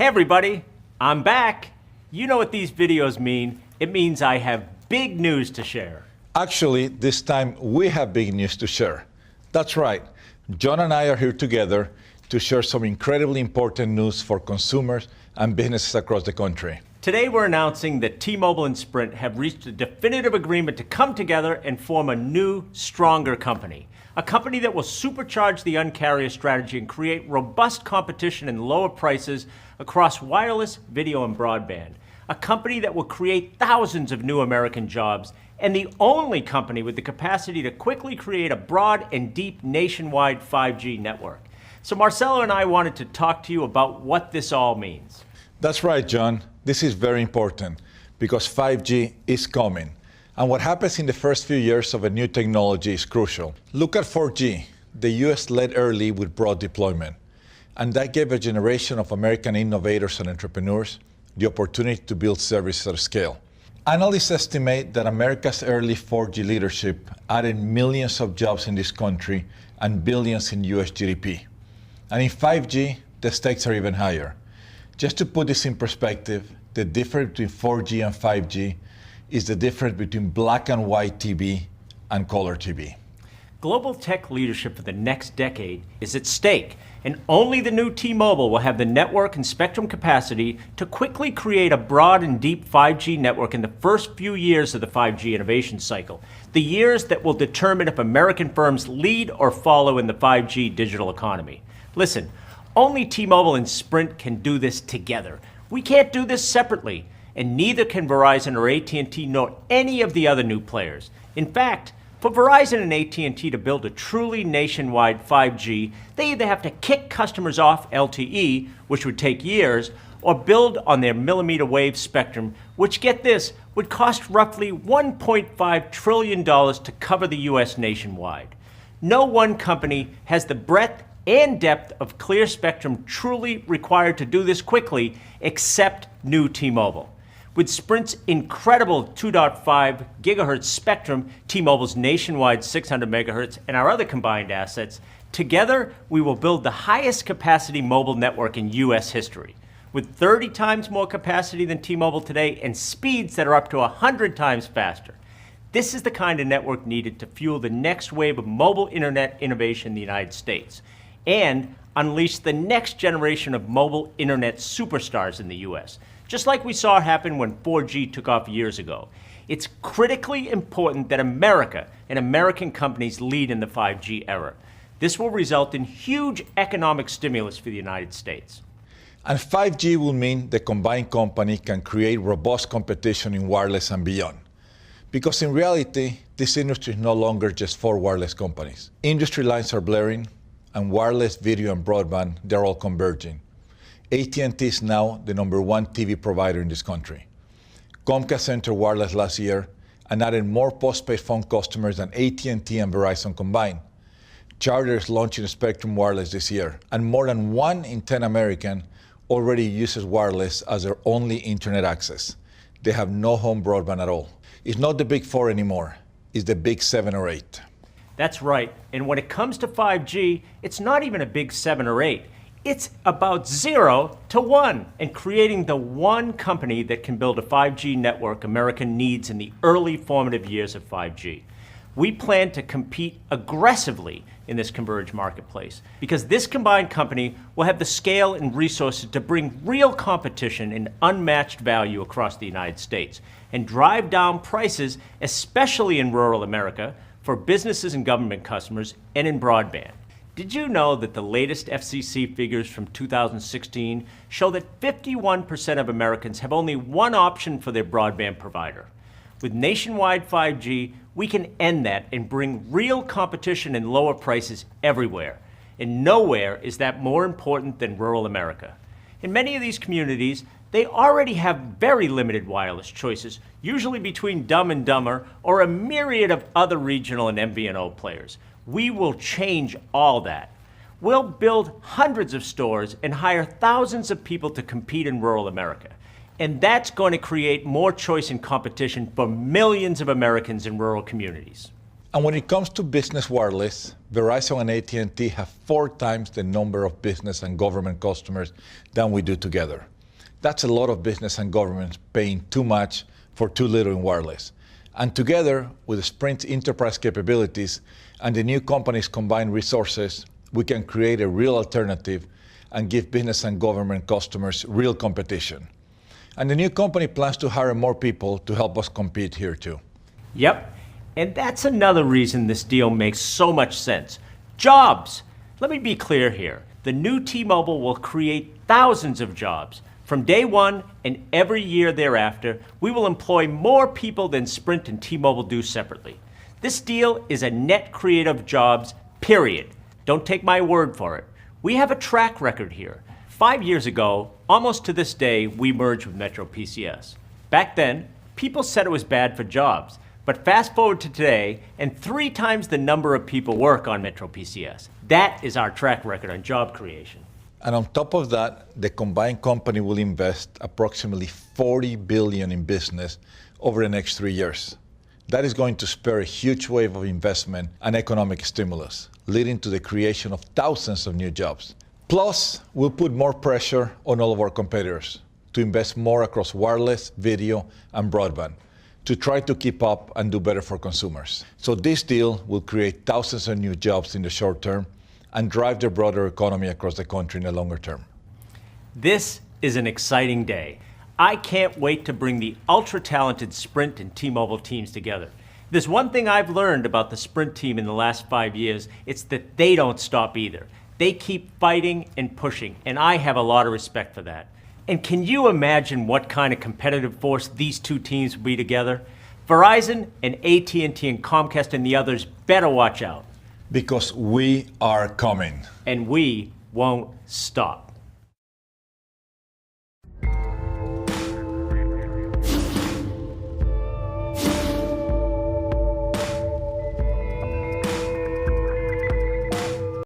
Hey everybody, I'm back. You know what these videos mean. It means I have big news to share. Actually, this time we have big news to share. That's right. John and I are here together to share some incredibly important news for consumers and businesses across the country. Today we're announcing that T-Mobile and Sprint have reached a definitive agreement to come together and form a new, stronger company. A company that will supercharge the Un-carrier strategy and create robust competition and lower prices across wireless, video, and broadband. A company that will create thousands of new American jobs, and the only company with the capacity to quickly create a broad and deep nationwide 5G network. So Marcelo and I wanted to talk to you about what this all means. That's right, John. This is very important because 5G is coming. And what happens in the first few years of a new technology is crucial. Look at 4G. The US led early with broad deployment. And that gave a generation of American innovators and entrepreneurs the opportunity to build services at scale. Analysts estimate that America's early 4G leadership added millions of jobs in this country and billions in US GDP. And in 5G, the stakes are even higher. Just to put this in perspective, the difference between 4G and 5G is the difference between black and white TV and color TV. Global tech leadership for the next decade is at stake, and only the new T-Mobile will have the network and spectrum capacity to quickly create a broad and deep 5G network in the first few years of the 5G innovation cycle, the years that will determine if American firms lead or follow in the 5G digital economy. Listen, only T-Mobile and Sprint can do this together. We can't do this separately, and neither can Verizon or AT&T nor any of the other new players. In fact, for Verizon and AT&T to build a truly nationwide 5G, they either have to kick customers off LTE, which would take years, or build on their millimeter wave spectrum, which, get this, would cost roughly $1.5 trillion to cover the US nationwide. No one company has the breadth and depth of clear spectrum truly required to do this quickly, except new T-Mobile. With Sprint's incredible 2.5 gigahertz spectrum, T-Mobile's nationwide 600 megahertz, and our other combined assets, together we will build the highest capacity mobile network in US history. With 30 times more capacity than T-Mobile today and speeds that are up to 100 times faster. This is the kind of network needed to fuel the next wave of mobile internet innovation in the United States and unleash the next generation of mobile internet superstars in the US. Just like we saw happen when 4G took off years ago. It's critically important that America and American companies lead in the 5G era. This will result in huge economic stimulus for the United States. And 5G will mean the combined company can create robust competition in wireless and beyond. Because in reality, this industry is no longer just four wireless companies. Industry lines are blurring, and wireless, video, and broadband, they're all converging. AT&T is now the #1 TV provider in this country. Comcast entered wireless last year and added more postpaid phone customers than AT&T and Verizon combined. Charter is launching Spectrum Wireless this year, and more than 1 in 10 Americans already uses wireless as their only internet access. They have no home broadband at all. It's not the big four anymore, it's the big 7 or 8. That's right, and when it comes to 5G, it's not even a big 7 or 8. It's about 0 to 1 and creating the one company that can build a 5G network America needs in the early formative years of 5G. We plan to compete aggressively in this converged marketplace because this combined company will have the scale and resources to bring real competition and unmatched value across the United States and drive down prices, especially in rural America, for businesses and government customers and in broadband. Did you know that the latest FCC figures from 2016 show that 51% of Americans have only one option for their broadband provider? With nationwide 5G, we can end that and bring real competition and lower prices everywhere. And nowhere is that more important than rural America. In many of these communities, they already have very limited wireless choices, usually between Dumb and Dumber or a myriad of other regional and MVNO players. We will change all that. We'll build hundreds of stores and hire thousands of people to compete in rural America. And that's going to create more choice and competition for millions of Americans in rural communities. And when it comes to business wireless, Verizon and AT&T have 4 times the number of business and government customers than we do together. That's a lot of business and governments paying too much for too little in wireless. And together with Sprint's enterprise capabilities and the new company's combined resources, we can create a real alternative and give business and government customers real competition. And the new company plans to hire more people to help us compete here too. Yep, and that's another reason this deal makes so much sense. Jobs! Let me be clear here. The new T-Mobile will create thousands of jobs. From day one and every year thereafter, we will employ more people than Sprint and T-Mobile do separately. This deal is a net create of jobs, period. Don't take my word for it. We have a track record here. 5 years ago, almost to this day, we merged with Metro PCS. Back then, people said it was bad for jobs. But fast forward to today, and 3 times the number of people work on Metro PCS. That is our track record on job creation. And on top of that, the combined company will invest approximately $40 billion in business over the next 3 years. That is going to spur a huge wave of investment and economic stimulus, leading to the creation of thousands of new jobs. Plus, we'll put more pressure on all of our competitors to invest more across wireless, video, and broadband to try to keep up and do better for consumers. So this deal will create thousands of new jobs in the short term and drive the broader economy across the country in the longer term. This is an exciting day. I can't wait to bring the ultra-talented Sprint and T-Mobile teams together. If there's one thing I've learned about the Sprint team in the last 5 years, it's that they don't stop either. They keep fighting and pushing, and I have a lot of respect for that. And can you imagine what kind of competitive force these two teams will be together? Verizon and AT&T and Comcast and the others better watch out. Because we are coming. And we won't stop.